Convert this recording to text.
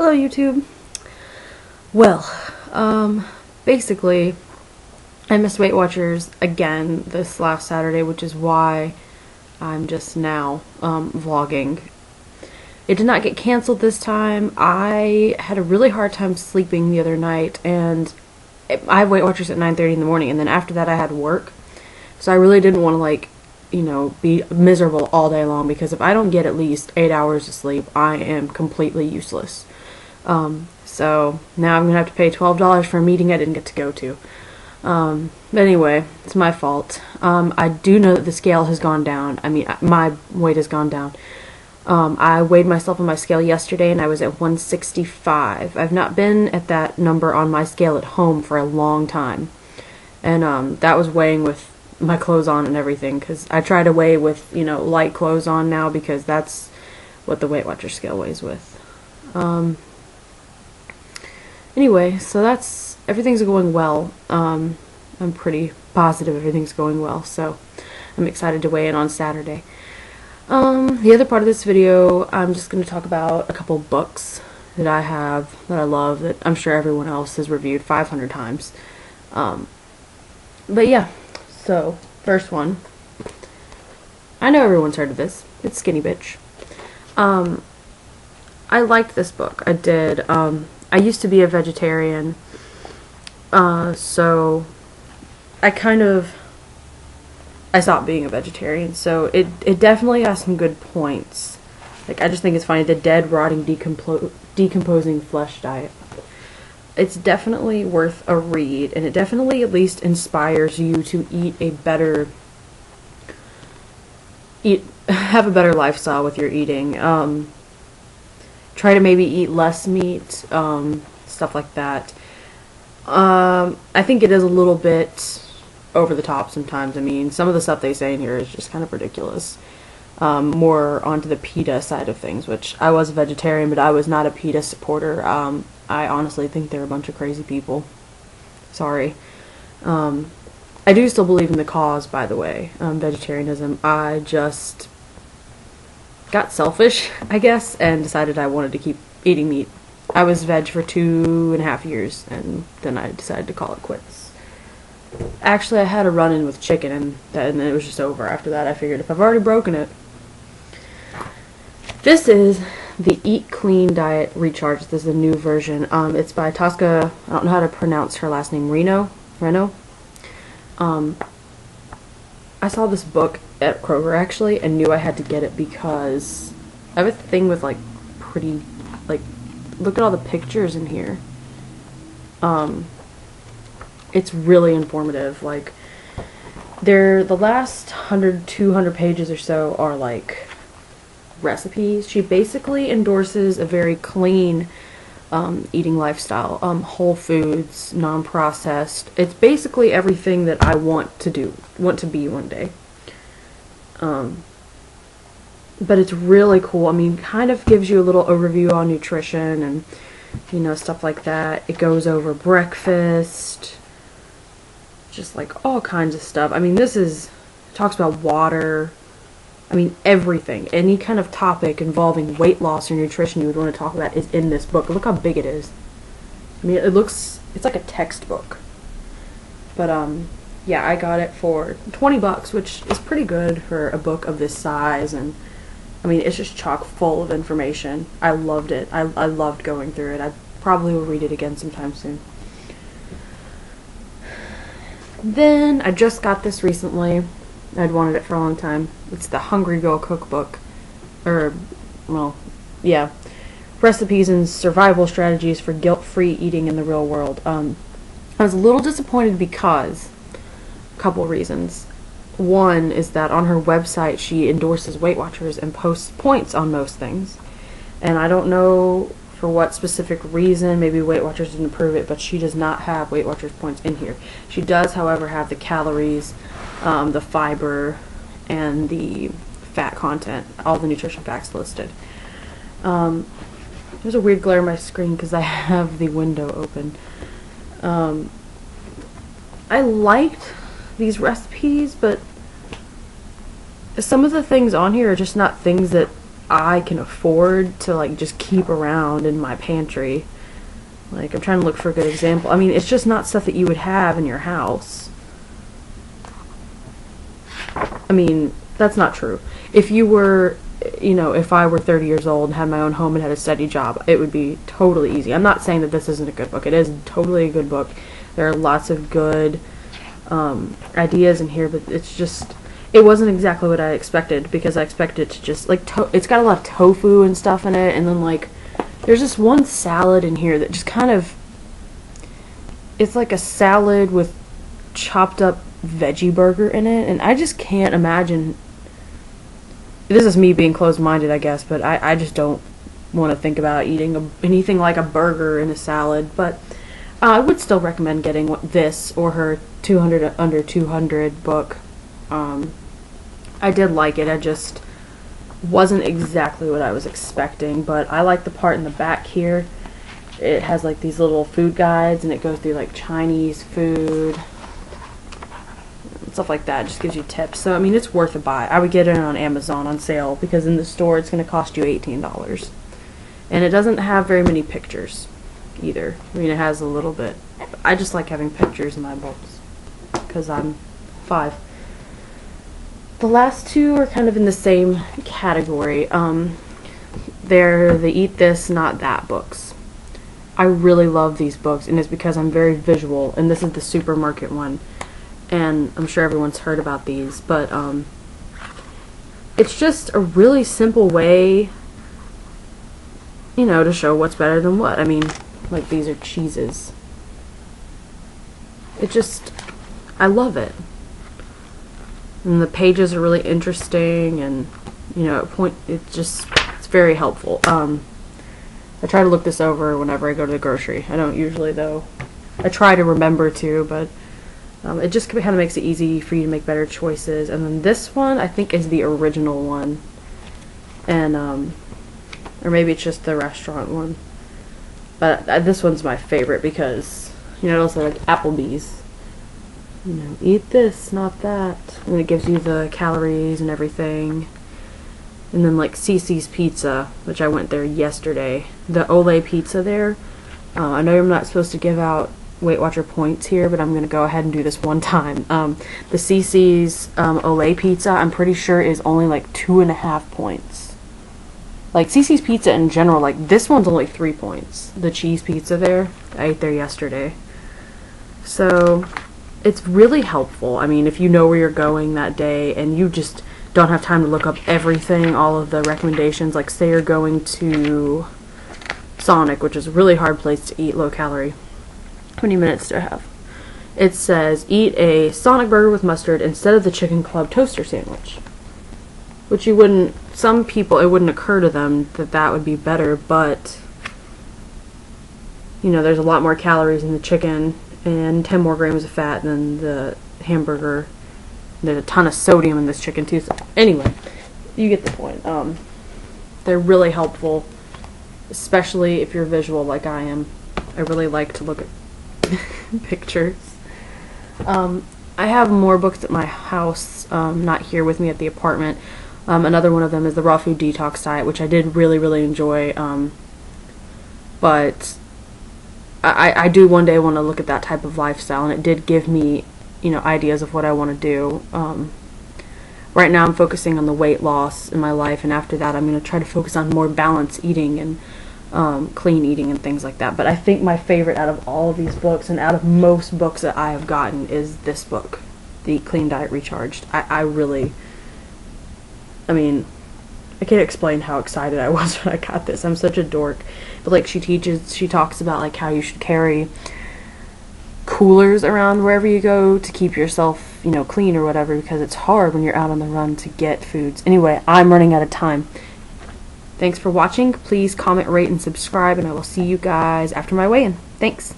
Hello YouTube. Well, basically I missed Weight Watchers again this last Saturday, which is why I'm just now vlogging. It did not get canceled this time. I had a really hard time sleeping the other night, and I have Weight Watchers at 9:30 in the morning, and then after that I had work. So I really didn't want to be miserable all day long, because if I don't get at least 8 hours of sleep, I am completely useless. So now I'm gonna have to pay $12 for a meeting I didn't get to go to. But anyway, it's my fault. I do know that the scale has gone down. I mean, my weight has gone down. I weighed myself on my scale yesterday and I was at 165. I've not been at that number on my scale at home for a long time. And that was weighing with my clothes on and everything, because I try to weigh with, light clothes on now, because that's what the Weight Watchers scale weighs with. Anyway, so everything's going well. I'm pretty positive everything's going well, so I'm excited to weigh in on Saturday. The other part of this video, I'm just going to talk about a couple books that I have, that I love, that I'm sure everyone else has reviewed 500 times. But yeah, so, first one. I know everyone's heard of this. It's Skinny Bitch. I liked this book. I did. I used to be a vegetarian, so I stopped being a vegetarian, so it definitely has some good points. I just think it's funny, the dead, rotting, decomposing flesh diet. It's definitely worth a read, and it definitely at least inspires you to have a better lifestyle with your eating. Try to maybe eat less meat, stuff like that. I think it is a little bit over the top sometimes. I mean, some of the stuff they say in here is just kind of ridiculous. More onto the PETA side of things, which I was a vegetarian, but I was not a PETA supporter. I honestly think they're a bunch of crazy people. Sorry. I do still believe in the cause, by the way, vegetarianism. I just got selfish, I guess, and decided I wanted to keep eating meat. I was veg for 2.5 years, and then I decided to call it quits. Actually, I had a run-in with chicken, and then it was just over. After that, I figured if I've already broken it. This is the Eat Clean Diet Recharge. This is a new version. It's by Tosca, I don't know how to pronounce her last name, Reno. I saw this book at Kroger, actually, and knew I had to get it because I have a thing with, look at all the pictures in here. It's really informative. The last 100, 200 pages or so are, recipes. She basically endorses a very clean eating lifestyle, whole foods, non-processed. It's basically everything that I want to be one day. But it's really cool. I mean, kind of gives you a little overview on nutrition and, stuff like that. It goes over breakfast, just all kinds of stuff. I mean, talks about water. I mean, everything. Any kind of topic involving weight loss or nutrition you would want to talk about is in this book. Look how big it is. I mean, it's like a textbook. But, yeah, I got it for 20 bucks, which is pretty good for a book of this size, and, I mean, it's just chock full of information. I loved it. I loved going through it. I probably will read it again sometime soon. Then, I just got this recently. I'd wanted it for a long time. It's the Hungry Girl Cookbook. Recipes and survival strategies for guilt-free eating in the real world. I was a little disappointed because a couple reasons. One is that on her website she endorses Weight Watchers and posts points on most things. And I don't know for what specific reason. Maybe Weight Watchers didn't approve it, but she does not have Weight Watchers points in here. She does, however, have the calories, the fiber, and the fat content, all the nutrition facts listed. There's a weird glare on my screen because I have the window open. I liked these recipes, but some of the things on here are just not things that I can afford to like just keep around in my pantry. Like, I'm trying to look for a good example. I mean, it's just not stuff that you would have in your house. I mean, that's not true. If you were, you know, if I were 30 years old and had my own home and had a steady job, it would be totally easy. I'm not saying that this isn't a good book. It is totally a good book. There are lots of good ideas in here, but it's just, it wasn't exactly what I expected, because I expected it to just, like, it's got a lot of tofu and stuff in it, and then, like, there's this one salad in here that just kind of, it's like a salad with chopped up veggie burger in it, and I just can't imagine, this is me being closed-minded, I guess, but I just don't want to think about eating anything like a burger in a salad, but I would still recommend getting this or her 200 Under 200 book. I did like it, I just wasn't exactly what I was expecting, but I like the part in the back here. It has like these little food guides, and it goes through like Chinese food, stuff like that. It just gives you tips. So I mean, it's worth a buy. I would get it on Amazon on sale, because in the store it's going to cost you $18. And it doesn't have very many pictures either. I mean, it has a little bit. I just like having pictures in my books because I'm 5. The last two are kind of in the same category. They're the Eat This, Not That books. I really love these books, and it's because I'm very visual, and this is the supermarket one. And I'm sure everyone's heard about these, but it's just a really simple way, you know, to show what's better than what. I mean, like, these are cheeses. It just, I love it. And the pages are really interesting, and, you know, it's very helpful. I try to look this over whenever I go to the grocery. I don't usually, though. I try to remember to, but it just kind of makes it easy for you to make better choices. And then this one, I think, is the original one. And, or maybe it's just the restaurant one. But this one's my favorite because, you know, also like Applebee's. You know, eat this, not that. And it gives you the calories and everything. And then like Cici's Pizza, which I went there yesterday. The Ole Pizza there. I know I'm not supposed to give out Weight Watcher points here, but I'm going to go ahead and do this one time. The Cici's Ole Pizza, I'm pretty sure is only like 2.5 points. Like Cici's Pizza in general, like this one's only 3 points. The cheese pizza there, I ate there yesterday. So it's really helpful. I mean, if you know where you're going that day and you just don't have time to look up everything, all of the recommendations, like say you're going to Sonic, which is a really hard place to eat low calorie. How many minutes do I have? It says, eat a Sonic burger with mustard instead of the Chicken Club toaster sandwich. Which you wouldn't, some people, it wouldn't occur to them that that would be better, but, you know, there's a lot more calories in the chicken and 10 more grams of fat than the hamburger. There's a ton of sodium in this chicken too. So anyway, you get the point. They're really helpful, especially if you're visual like I am. I really like to look at pictures. I have more books at my house, not here with me at the apartment. Another one of them is the Raw Food Detox Diet, which I did really enjoy. But I do one day want to look at that type of lifestyle, and it did give me, you know, ideas of what I want to do. Right now I'm focusing on the weight loss in my life, and after that I'm going to try to focus on more balanced eating and clean eating and things like that. But I think my favorite out of all of these books, and out of most books that I have gotten, is this book, The Clean Diet Recharged. I mean, I can't explain how excited I was when I got this. I'm such a dork. But like she talks about like how you should carry coolers around wherever you go to keep yourself, you know, clean or whatever, because it's hard when you're out on the run to get foods. Anyway, I'm running out of time. Thanks for watching. Please comment, rate, and subscribe, and I will see you guys after my weigh-in. Thanks.